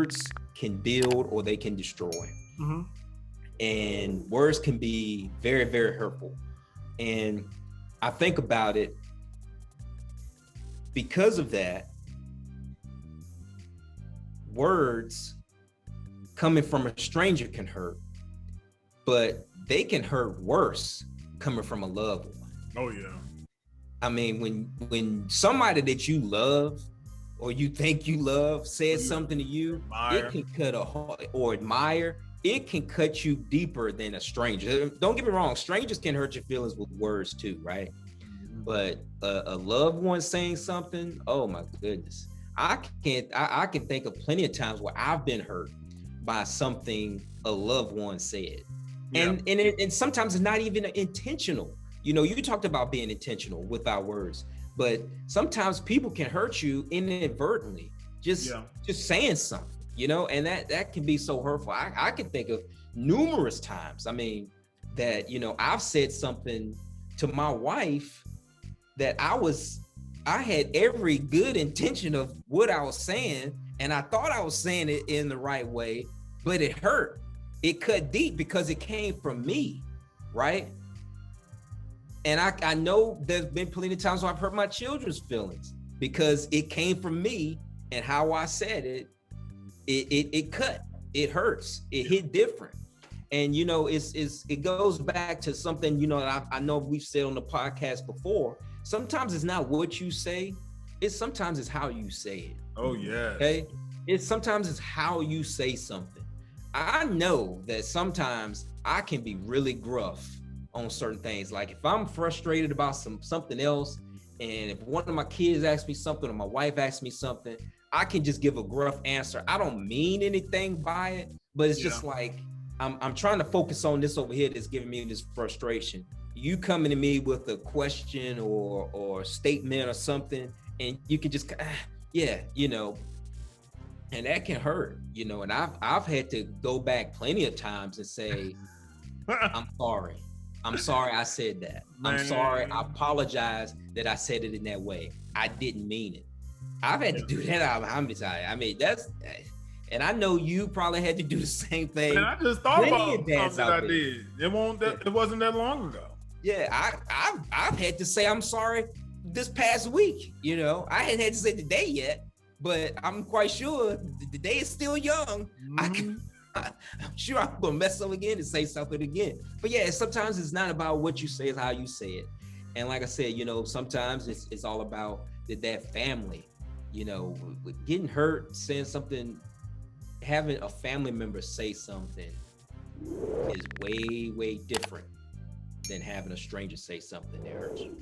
words can build or they can destroy. And words can be very, very hurtful. And I think about it, because of that, words coming from a stranger can hurt, but they can hurt worse coming from a loved one. Oh yeah. I mean, when somebody that you love or you think you love says something to you, admire. It can cut a heart, or admire, it can cut you deeper than a stranger. Don't get me wrong, strangers can hurt your feelings with words too, right? But a loved one saying something, oh my goodness. I can think of plenty of times where I've been hurt by something a loved one said. And sometimes it's not even intentional. You know, you talked about being intentional with our words, but sometimes people can hurt you inadvertently, just saying something, you know, and that can be so hurtful. I can think of numerous times, I mean, that, you know, I've said something to my wife that I had every good intention of what I was saying, and I thought I was saying it in the right way, but it hurt. It cut deep because it came from me, right? And I know there's been plenty of times where I've hurt my children's feelings because it came from me, and how I said it, it cut, it hurts, it hit different. And, you know, it goes back to something, you know, I know we've said on the podcast before. Sometimes it's not what you say, sometimes it's how you say it. Oh yeah. Okay. Sometimes it's how you say something. I know that sometimes I can be really gruff on certain things. Like if I'm frustrated about something else, and if one of my kids asks me something or my wife asks me something, I can just give a gruff answer. I don't mean anything by it, but it's just like, I'm trying to focus on this over here that's giving me this frustration. You coming to me with a question or statement or something, and you can just, you know, and that can hurt, you know. And I've had to go back plenty of times and say, I'm sorry I said that. I'm sorry, I apologize that I said it in that way. I didn't mean it. I've had to do that how many times? I mean, and I know you probably had to do the same thing. And I just thought about something I did. It wasn't that long ago. Yeah, I've had to say I'm sorry this past week. You know, I hadn't had to say today yet, but I'm quite sure the day is still young. I'm sure I'm gonna mess up again and say something again. But yeah, sometimes it's not about what you say, it's how you say it. And like I said, you know, sometimes it's all about that family. You know, with getting hurt, saying something, having a family member say something is way, way different than having a stranger say something that hurts you.